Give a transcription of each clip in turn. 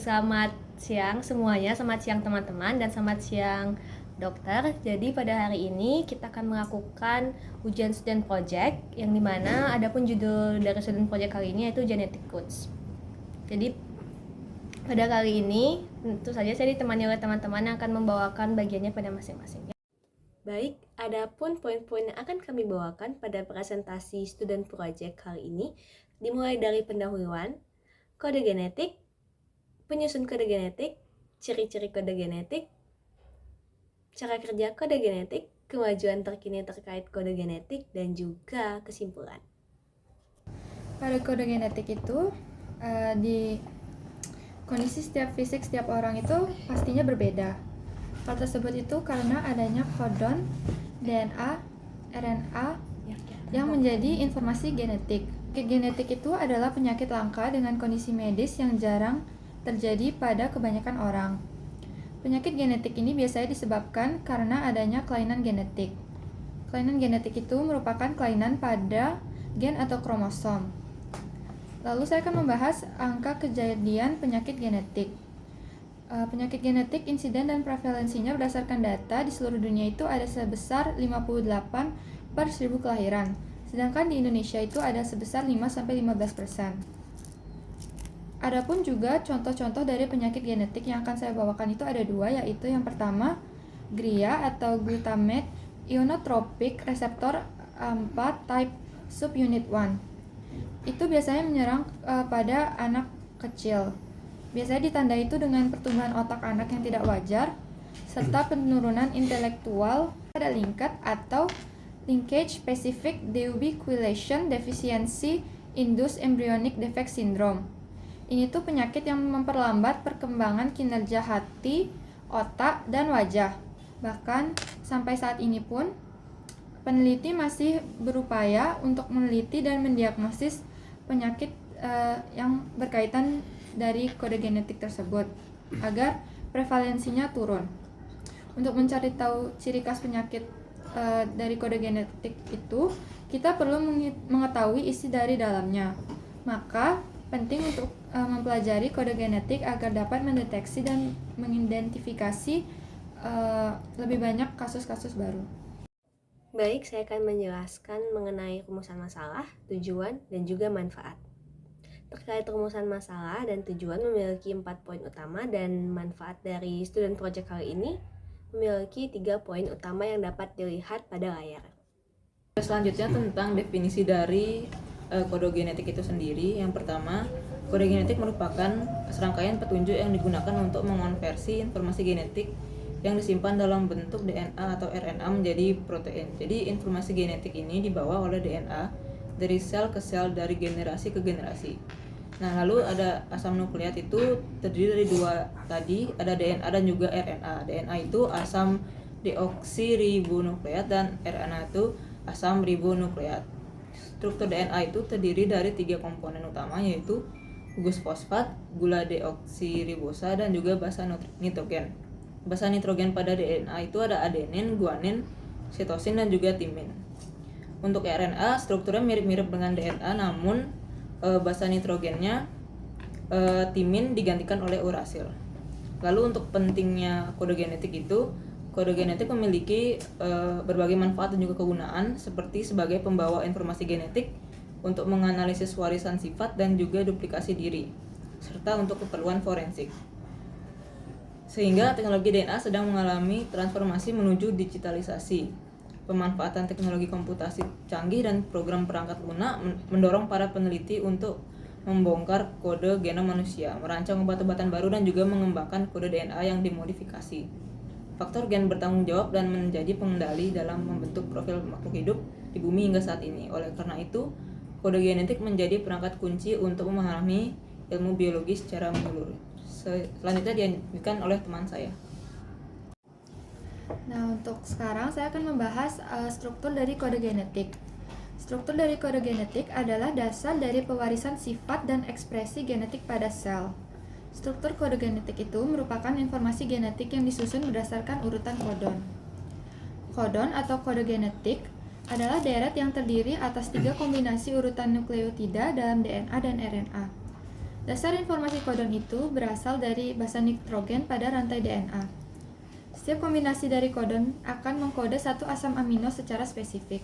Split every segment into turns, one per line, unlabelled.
Selamat siang semuanya, selamat siang teman-teman, dan selamat siang dokter. Jadi pada hari ini kita akan melakukan ujian student project, yang dimana adapun judul dari student project kali ini yaitu genetic codes. Jadi pada kali ini tentu saja saya ditemani oleh teman-teman yang akan membawakan bagiannya pada masing-masing. Baik, adapun poin-poin yang akan kami bawakan pada presentasi student project kali ini dimulai dari pendahuluan, kode genetik, penyusun kode genetik, ciri-ciri kode genetik, cara kerja kode genetik, kemajuan terkini terkait kode genetik, dan juga kesimpulan.
Pada kode genetik itu, di kondisi setiap fisik setiap orang itu pastinya berbeda. Hal tersebut itu karena adanya kodon DNA, RNA yang menjadi informasi genetik. Penyakit genetik itu adalah penyakit langka dengan kondisi medis yang jarang terjadi pada kebanyakan orang. Penyakit genetik ini biasanya disebabkan karena adanya kelainan genetik. Kelainan genetik itu merupakan kelainan pada gen atau kromosom. Lalu saya akan membahas angka kejadian penyakit genetik. Penyakit genetik, insiden dan prevalensinya berdasarkan data di seluruh dunia itu ada sebesar 58 per 1000 kelahiran. Sedangkan di Indonesia itu ada sebesar 5-15%. Adapun juga contoh-contoh dari penyakit genetik yang akan saya bawakan itu ada dua, yaitu yang pertama GRIA atau Glutamate Ionotropic Receptor 4 Type Subunit 1. Itu biasanya menyerang pada anak kecil. Biasanya ditandai itu dengan pertumbuhan otak anak yang tidak wajar serta penurunan intelektual pada lingkat atau Linkage Specific Deubiquilation Deficiency Induced Embryonic Defect Syndrome. Ini tuh penyakit yang memperlambat perkembangan kinerja hati, otak, dan wajah. Bahkan sampai saat ini pun peneliti masih berupaya untuk meneliti dan mendiagnosis penyakit yang berkaitan dari kode genetik tersebut agar prevalensinya turun. Untuk mencari tahu ciri khas penyakit dari kode genetik itu, kita perlu mengetahui isi dari dalamnya. Maka penting untuk mempelajari kode genetik agar dapat mendeteksi dan mengidentifikasi lebih banyak kasus-kasus baru.
Baik, saya akan menjelaskan mengenai rumusan masalah, tujuan, dan juga manfaat. Terkait rumusan masalah dan tujuan memiliki 4 poin utama, dan manfaat dari student project kali ini memiliki 3 poin utama yang dapat dilihat pada layar.
Selanjutnya tentang definisi dari kode genetik itu sendiri. Yang pertama, kode genetik merupakan serangkaian petunjuk yang digunakan untuk mengonversi informasi genetik yang disimpan dalam bentuk DNA atau RNA menjadi protein. Jadi informasi genetik ini dibawa oleh DNA dari sel ke sel, dari generasi ke generasi. Nah, lalu ada asam nukleat itu terdiri dari dua tadi, ada DNA dan juga RNA. DNA itu asam deoksiribonukleat dan RNA itu asam ribonukleat. Struktur DNA itu terdiri dari 3 komponen utama, yaitu gugus fosfat, gula deoksiribosa, dan juga basa nitrogen. Basa nitrogen pada DNA itu ada adenin, guanin, sitosin, dan juga timin. Untuk RNA strukturnya mirip-mirip dengan DNA, namun basa nitrogennya timin digantikan oleh urasil. Lalu untuk pentingnya kode genetik itu, kode genetik memiliki berbagai manfaat dan juga kegunaan, seperti sebagai pembawa informasi genetik untuk menganalisis warisan sifat dan juga duplikasi diri, serta untuk keperluan forensik. Sehingga teknologi DNA sedang mengalami transformasi menuju digitalisasi. Pemanfaatan teknologi komputasi canggih dan program perangkat lunak mendorong para peneliti untuk membongkar kode genom manusia, merancang obat-obatan baru, dan juga mengembangkan kode DNA yang dimodifikasi. Faktor gen bertanggung jawab dan menjadi pengendali dalam membentuk profil makhluk hidup di bumi hingga saat ini. Oleh karena itu, kode genetik menjadi perangkat kunci untuk memahami ilmu biologi secara menyeluruh. Selanjutnya dilanjutkan oleh teman saya.
Nah, untuk sekarang saya akan membahas struktur dari kode genetik. Struktur dari kode genetik adalah dasar dari pewarisan sifat dan ekspresi genetik pada sel. Struktur kode genetik itu merupakan informasi genetik yang disusun berdasarkan urutan kodon. Kodon atau kode genetik adalah deret yang terdiri atas 3 kombinasi urutan nukleotida dalam DNA dan RNA. Dasar informasi kodon itu berasal dari basa nitrogen pada rantai DNA. Setiap kombinasi dari kodon akan mengkode satu asam amino secara spesifik.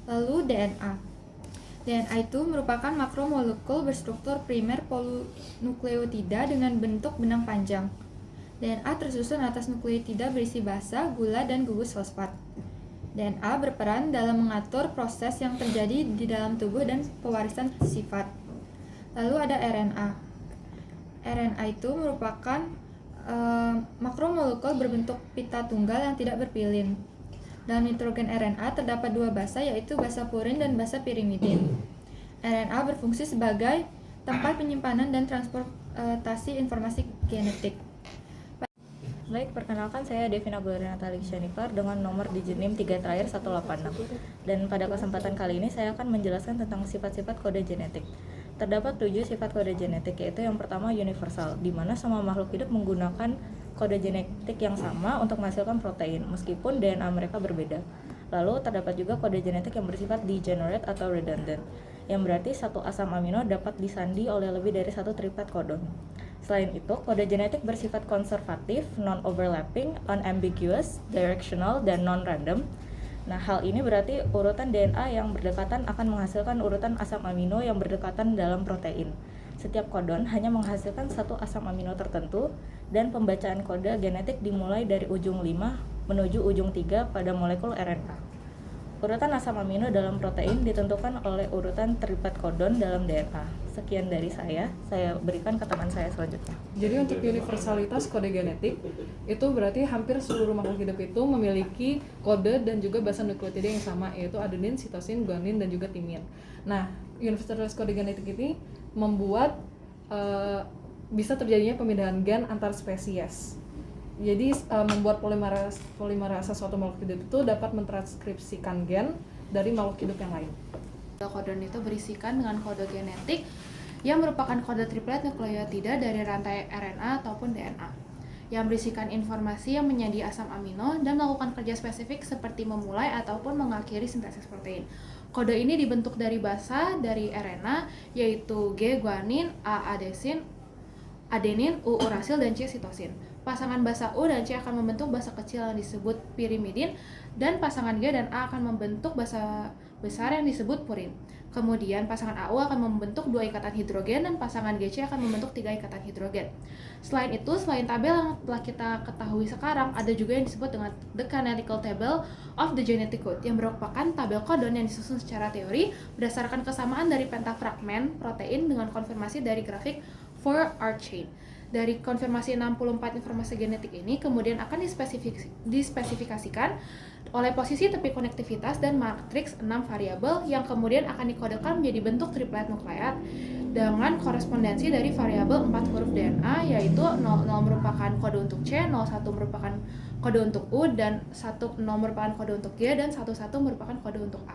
Lalu DNA. DNA itu merupakan makromolekul berstruktur primer polinukleotida dengan bentuk benang panjang. DNA tersusun atas nukleotida berisi basa, gula, dan gugus fosfat. DNA berperan dalam mengatur proses yang terjadi di dalam tubuh dan pewarisan sifat. Lalu ada RNA. RNA itu merupakan makromolekul berbentuk pita tunggal yang tidak berpilin. Dalam nitrogen RNA terdapat dua basa, yaitu basa purin dan basa pirimidin. RNA berfungsi sebagai tempat penyimpanan dan transportasi informasi genetik.
Baik, perkenalkan saya Devina Gloria Shanifer dengan nomor digit NIM 3 terakhir 186. Dan pada kesempatan kali ini saya akan menjelaskan tentang sifat-sifat kode genetik. Terdapat 7 sifat kode genetik, yaitu yang pertama universal, di mana semua makhluk hidup menggunakan kode genetik yang sama untuk menghasilkan protein, meskipun DNA mereka berbeda. Lalu terdapat juga kode genetik yang bersifat degenerate atau redundant, yang berarti satu asam amino dapat disandi oleh lebih dari satu triplet kodon. Selain itu, kode genetik bersifat konservatif, non-overlapping, unambiguous, directional, dan non-random. Nah, hal ini berarti urutan DNA yang berdekatan akan menghasilkan urutan asam amino yang berdekatan dalam protein. Setiap kodon hanya menghasilkan satu asam amino tertentu, dan pembacaan kode genetik dimulai dari ujung 5 menuju ujung 3 pada molekul RNA. Urutan asam amino dalam protein ditentukan oleh urutan triplet kodon dalam DNA. Sekian dari saya berikan ke teman saya selanjutnya.
Jadi untuk universalitas kode genetik itu berarti hampir seluruh makhluk hidup itu memiliki kode dan juga basa nukleotida yang sama, yaitu adenin, sitosin, guanin, dan juga timin. Nah, universalitas kode genetik ini membuat bisa terjadinya pemindahan gen antar spesies. Jadi membuat polimerase suatu makhluk hidup itu dapat mentranskripsikan gen dari makhluk hidup yang lain.
Kodon itu berisikan dengan kode genetik yang merupakan kode triplet nukleotida dari rantai RNA ataupun DNA, yang berisikan informasi yang menjadi asam amino dan melakukan kerja spesifik seperti memulai ataupun mengakhiri sintesis protein. Kode ini dibentuk dari basa dari RNA, yaitu G guanin, A adenin, U urasil, dan C sitosin. Pasangan basa U dan C akan membentuk basa kecil yang disebut pirimidin, dan pasangan G dan A akan membentuk basa besar yang disebut purin. Kemudian pasangan AU akan membentuk 2 ikatan hidrogen dan pasangan GC akan membentuk 3 ikatan hidrogen. Selain itu, selain tabel yang telah kita ketahui sekarang, ada juga yang disebut dengan the canonical table of the genetic code, yang merupakan tabel kodon yang disusun secara teori berdasarkan kesamaan dari pentafragmen protein dengan konfirmasi dari grafik 4R chain. Dari konfirmasi 64 informasi genetik ini kemudian akan dispesifikasikan oleh posisi tepi konektivitas dan matriks 6 variabel yang kemudian akan dikodekan menjadi bentuk triplet nukleat dengan korespondensi dari variabel 4 huruf DNA, yaitu 00 merupakan kode untuk C, 01 merupakan kode untuk U, dan 10 merupakan kode untuk G, dan 11 merupakan kode untuk A.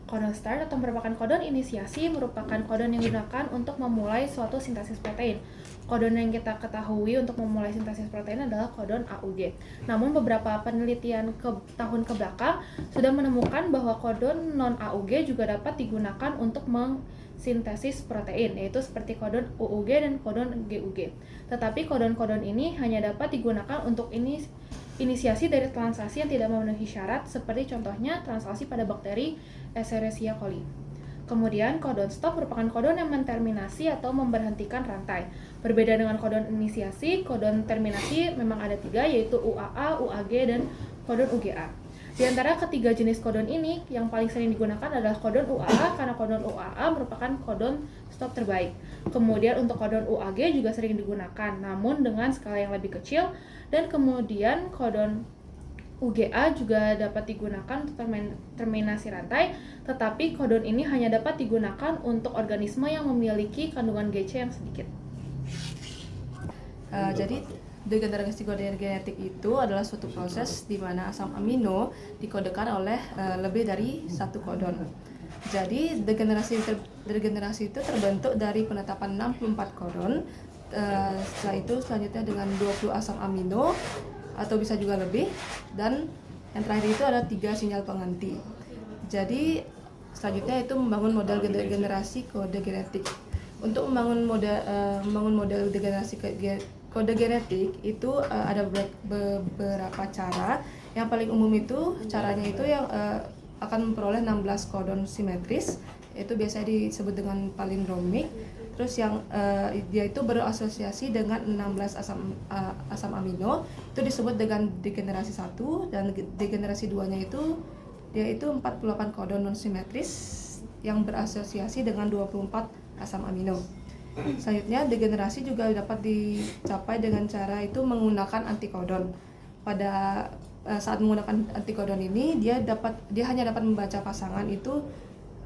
Kodon start atau merupakan kodon inisiasi merupakan kodon yang digunakan untuk memulai suatu sintesis protein. Kodon yang kita ketahui untuk memulai sintesis protein adalah kodon AUG. Namun beberapa penelitian tahun kebelakang sudah menemukan bahwa kodon non-AUG juga dapat digunakan untuk mengsintesis protein, yaitu seperti kodon UUG dan kodon GUG. Tetapi kodon-kodon ini hanya dapat digunakan untuk inisiasi dari translasi yang tidak memenuhi syarat, seperti contohnya translasi pada bakteri Escherichia coli. Kemudian kodon stop merupakan kodon yang menterminasi atau memberhentikan rantai. Berbeda dengan kodon inisiasi, kodon terminasi memang ada 3, yaitu UAA, UAG, dan kodon UGA. Di antara ketiga jenis kodon ini, yang paling sering digunakan adalah kodon UAA karena kodon UAA merupakan kodon stop terbaik. Kemudian untuk kodon UAG juga sering digunakan, namun dengan skala yang lebih kecil. Dan kemudian kodon UGA juga dapat digunakan untuk terminasi rantai, tetapi kodon ini hanya dapat digunakan untuk organisme yang memiliki kandungan GC yang sedikit.
Jadi degenerasi kode genetik itu adalah suatu proses di mana asam amino dikodekan oleh lebih dari satu kodon. Jadi degenerasi itu terbentuk dari penetapan 64 kodon. Setelah itu selanjutnya dengan 20 asam amino atau bisa juga lebih, dan yang terakhir itu ada 3 sinyal pengganti. Jadi selanjutnya itu membangun model generasi kode genetik. Untuk membangun model degenerasi kode genetik itu ada beberapa cara. Yang paling umum itu caranya itu yang akan memperoleh 16 kodon simetris, itu biasanya disebut dengan palindromik. Terus yang dia itu berasosiasi dengan 16 asam amino, itu disebut dengan degenerasi 1, dan degenerasi 2-nya itu dia itu 48 kodon non simetris yang berasosiasi dengan 24 asam amino. Selanjutnya degenerasi juga dapat dicapai dengan cara itu menggunakan antikodon. Pada saat menggunakan antikodon ini dia hanya dapat membaca pasangan itu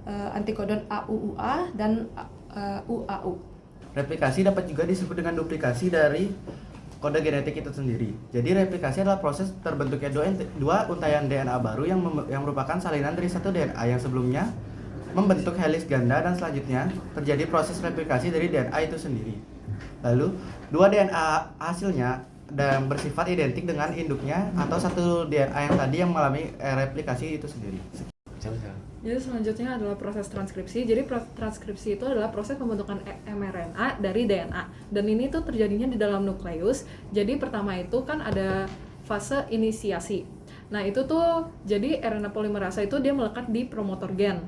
antikodon AUUA dan UAU.
Replikasi dapat juga disebut dengan duplikasi dari kode genetik itu sendiri. Jadi replikasi adalah proses terbentuknya dua untaian DNA baru yang merupakan salinan dari satu DNA yang sebelumnya membentuk heliks ganda, dan selanjutnya terjadi proses replikasi dari DNA itu sendiri. Lalu, dua DNA hasilnya dan bersifat identik dengan induknya atau satu DNA yang tadi yang mengalami replikasi itu sendiri.
Jadi selanjutnya adalah proses transkripsi. Jadi transkripsi itu adalah proses pembentukan mRNA dari DNA. Dan ini tuh terjadinya di dalam nukleus. Jadi pertama itu kan ada fase inisiasi. Nah itu tuh jadi RNA polimerasa itu dia melekat di promotor gen.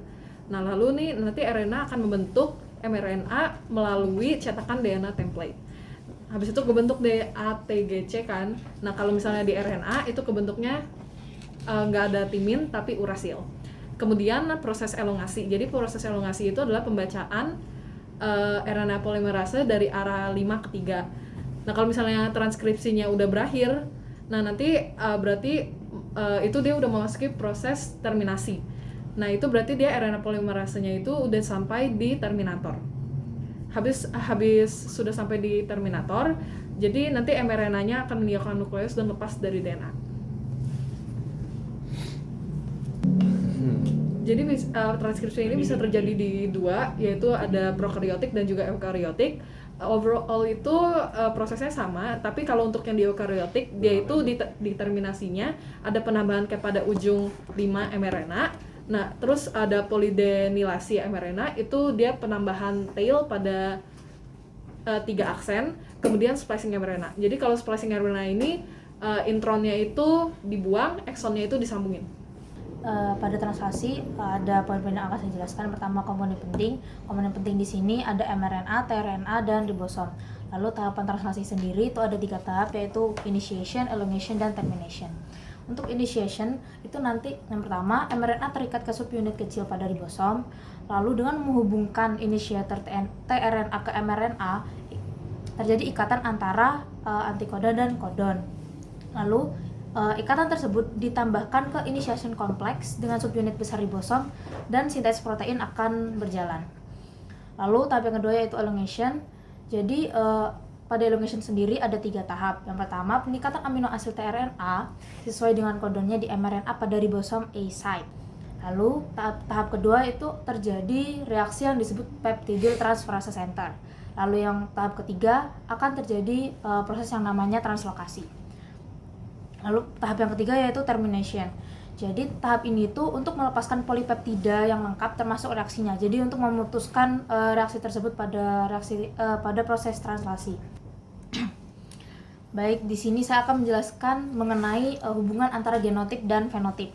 Nah lalu nih nanti RNA akan membentuk mRNA melalui cetakan DNA template. Habis itu kebentuk DATGC kan. Nah kalau misalnya di RNA itu kebentuknya nggak ada timin tapi urasil. Kemudian proses elongasi. Jadi proses elongasi itu adalah pembacaan RNA polimerase dari arah 5 ke 3. Nah kalau misalnya transkripsinya udah berakhir, nah nanti berarti itu dia udah memasuki proses terminasi. Nah itu berarti dia RNA polimerasenya itu udah sampai di terminator. Habis sudah sampai di terminator, jadi nanti mRNA-nya akan meninggalkan nukleus dan lepas dari DNA. Jadi transkripsi ini bisa terjadi di dua, yaitu ada prokaryotik dan juga eukaryotik. Overall itu prosesnya sama, tapi kalau untuk yang di eukaryotik, dia itu di terminasinya ada penambahan pada ujung 5 mRNA. Nah, terus ada polidenilasi mRNA, itu dia penambahan tail pada 3 aksen, kemudian splicing mRNA. Jadi kalau splicing mRNA ini intronnya itu dibuang, eksonnya itu disambungin.
Pada translasi ada poin-poin yang akan saya jelaskan. Pertama, komponen penting. Komponen penting di sini ada mRNA, tRNA, dan ribosom. Lalu tahapan translasi sendiri itu ada 3 tahap, yaitu initiation, elongation, dan termination. Untuk initiation itu nanti yang pertama mRNA terikat ke subunit kecil pada ribosom, lalu dengan menghubungkan initiator tRNA ke mRNA terjadi ikatan antara antikodon dan kodon. Lalu ikatan tersebut ditambahkan ke initiation kompleks dengan subunit besar ribosom dan sintesis protein akan berjalan. Lalu tahap yang kedua yaitu elongation. Jadi pada elongation sendiri ada 3 tahap. Yang pertama, peningkatan amino asid tRNA sesuai dengan kodonnya di mRNA pada ribosom A site. Lalu tahap kedua itu terjadi reaksi yang disebut peptidyl transferase center. Lalu yang tahap ketiga akan terjadi proses yang namanya translokasi. Lalu tahap yang ketiga yaitu termination. Jadi tahap ini itu untuk melepaskan polipeptida yang lengkap termasuk reaksinya. Jadi untuk memutuskan reaksi tersebut pada proses translasi. Baik, di sini saya akan menjelaskan mengenai hubungan antara genotip dan fenotip.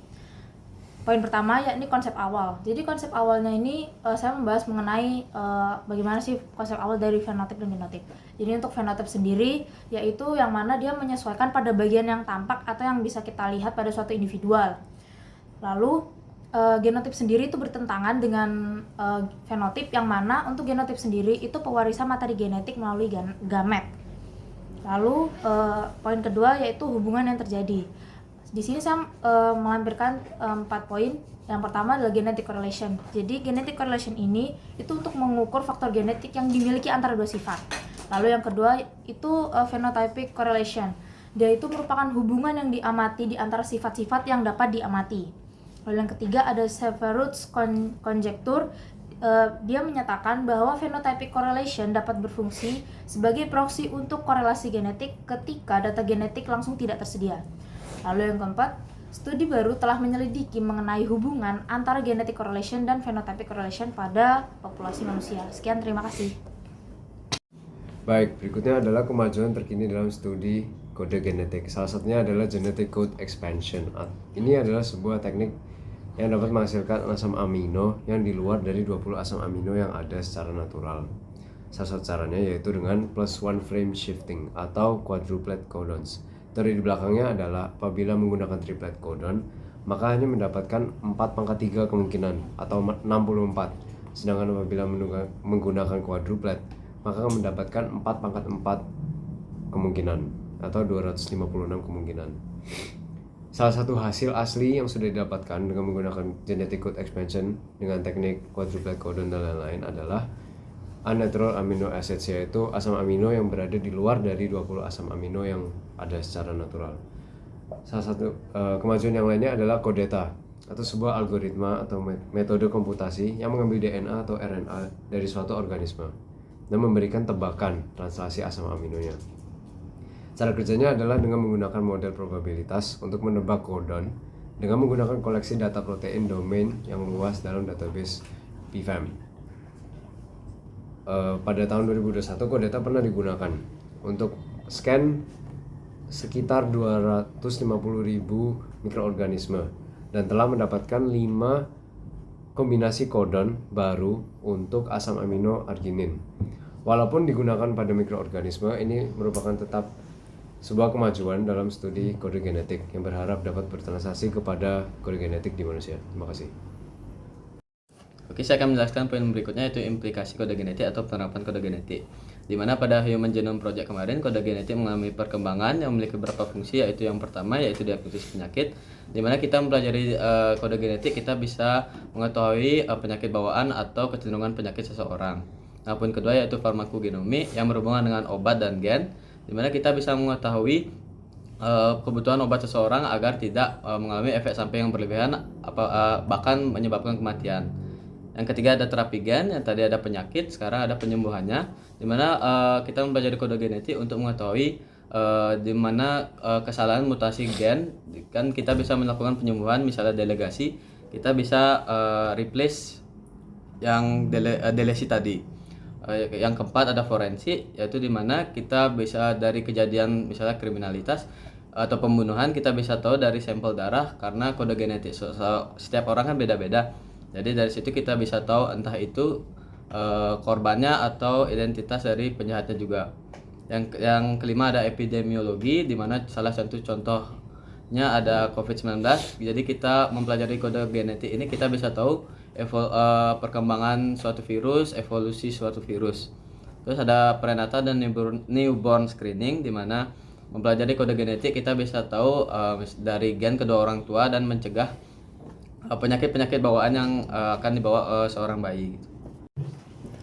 Poin pertama yakni konsep awal. Jadi konsep awalnya ini saya membahas mengenai bagaimana sih konsep awal dari fenotip dan genotip. Jadi untuk fenotip sendiri yaitu yang mana dia menyesuaikan pada bagian yang tampak atau yang bisa kita lihat pada suatu individual. Lalu genotip sendiri itu bertentangan dengan fenotip yang mana untuk genotip sendiri itu pewarisan materi genetik melalui gamet. Lalu poin kedua yaitu hubungan yang terjadi. Di sini saya melampirkan 4 poin. Yang pertama adalah genetic correlation. Jadi genetic correlation ini itu untuk mengukur faktor genetik yang dimiliki antara 2 sifat. Lalu yang kedua itu phenotypic correlation. Dia itu merupakan hubungan yang diamati di antara sifat-sifat yang dapat diamati. Lalu yang ketiga ada Severus conjecture. Dia menyatakan bahwa phenotypic correlation dapat berfungsi sebagai proksi untuk korelasi genetik ketika data genetik langsung tidak tersedia. Lalu yang keempat, studi baru telah menyelidiki mengenai hubungan antara genetic correlation dan phenotypic correlation pada populasi manusia. Sekian, terima kasih.
Baik, berikutnya adalah kemajuan terkini dalam studi kode genetik. Salah satunya adalah genetic code expansion. Ini adalah sebuah teknik yang dapat menghasilkan asam amino yang di luar dari 20 asam amino yang ada secara natural. Salah satu caranya yaitu dengan plus one frame shifting atau quadruplet codons. Teori di belakangnya adalah apabila menggunakan triplet codon, maka hanya mendapatkan 4/3 kemungkinan atau 64. Sedangkan apabila menggunakan quadruplet, maka akan mendapatkan 4/4 kemungkinan atau 256 kemungkinan. Salah satu hasil asli yang sudah didapatkan dengan menggunakan genetic code expansion dengan teknik quadruplet codon dan lain-lain adalah unnatural amino acids, yaitu asam amino yang berada di luar dari 20 asam amino yang ada secara natural. Salah satu kemajuan yang lainnya adalah CODETA atau sebuah algoritma atau metode komputasi yang mengambil DNA atau RNA dari suatu organisme dan memberikan tebakan translasi asam aminonya. Cara kerjanya adalah dengan menggunakan model probabilitas untuk menebak kodon dengan menggunakan koleksi data protein domain yang luas dalam database PFAM. Pada tahun 2021, CODETA pernah digunakan untuk scan sekitar 250.000 mikroorganisme dan telah mendapatkan 5 kombinasi kodon baru untuk asam amino arginin. Walaupun digunakan pada mikroorganisme, ini merupakan tetap sebuah kemajuan dalam studi kode genetik yang berharap dapat bertranslasi kepada kode genetik di manusia. Terima kasih.
Oke, saya akan menjelaskan poin berikutnya, yaitu implikasi kode genetik atau penerapan kode genetik. Di mana pada Human Genome Project kemarin, kode genetik mengalami perkembangan yang memiliki beberapa fungsi, yaitu yang pertama yaitu diagnosis penyakit. Di mana kita mempelajari kode genetik, kita bisa mengetahui penyakit bawaan atau kecenderungan penyakit seseorang. Nah, poin kedua yaitu farmakogenomik yang berhubungan dengan obat dan gen, di mana kita bisa mengetahui kebutuhan obat seseorang agar tidak mengalami efek samping yang berlebihan, bahkan menyebabkan kematian. Yang ketiga ada terapi gen, yang tadi ada penyakit, sekarang ada penyembuhannya, di mana kita mempelajari kode genetik untuk mengetahui di mana kesalahan mutasi gen. Kan kita bisa melakukan penyembuhan, misalnya delegasi, kita bisa replace yang delesi tadi. Yang keempat ada forensik, yaitu di mana kita bisa dari kejadian misalnya kriminalitas atau pembunuhan, kita bisa tahu dari sampel darah karena kode genetik setiap orang kan beda-beda. Jadi dari situ kita bisa tahu entah itu korbannya atau identitas dari penjahatnya juga. Yang kelima ada epidemiologi, di mana salah satu contohnya ada COVID-19. Jadi kita mempelajari kode genetik ini, kita bisa tahu perkembangan suatu virus, evolusi suatu virus. Terus ada prenatal dan newborn screening, di mana mempelajari kode genetik kita bisa tahu dari gen kedua orang tua dan mencegah penyakit-penyakit bawaan yang akan dibawa seorang bayi gitu.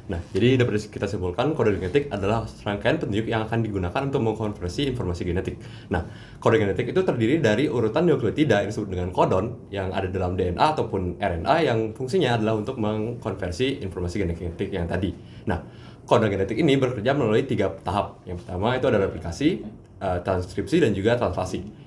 Nah, jadi dapat kita simpulkan kode genetik adalah serangkaian petunjuk yang akan digunakan untuk mengkonversi informasi genetik. Nah, kode genetik itu terdiri dari urutan nukleotida yang disebut dengan kodon yang ada dalam DNA ataupun RNA yang fungsinya adalah untuk mengkonversi informasi genetik yang tadi. Nah, kode genetik ini bekerja melalui 3 tahap. Yang pertama itu ada replikasi, transkripsi, dan juga translasi.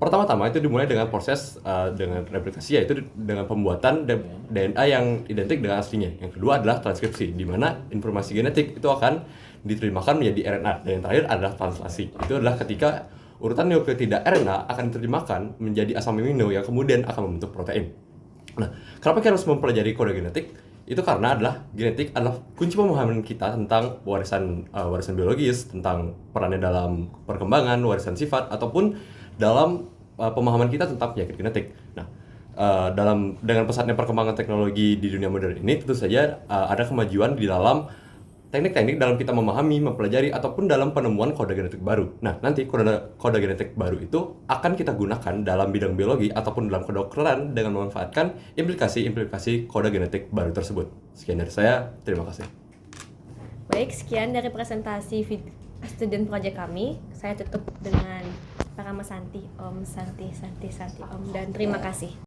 Pertama-tama itu dimulai dengan proses dengan replikasi, yaitu dengan pembuatan DNA yang identik dengan aslinya. Yang kedua adalah transkripsi, di mana informasi genetik itu akan diterjemahkan menjadi RNA. Dan yang terakhir adalah translasi. Itu adalah ketika urutan nukleotida RNA akan diterjemahkan menjadi asam amino yang kemudian akan membentuk protein. Nah, kenapa kita harus mempelajari kode genetik? Itu karena genetik adalah kunci pemahaman kita tentang warisan biologis, tentang perannya dalam perkembangan, warisan sifat, ataupun dalam pemahaman kita tentang penyakit genetik. Nah, dengan pesatnya perkembangan teknologi di dunia modern ini, tentu saja ada kemajuan di dalam teknik-teknik dalam kita memahami, mempelajari, ataupun dalam penemuan kode genetik baru. Nah, nanti kode genetik baru itu akan kita gunakan dalam bidang biologi ataupun dalam kedokteran dengan memanfaatkan implikasi-implikasi kode genetik baru tersebut. Sekian dari saya, terima kasih.
Baik, sekian dari presentasi student project kami. Saya tutup dengan Parama Santi, Om Santi, dan terima kasih.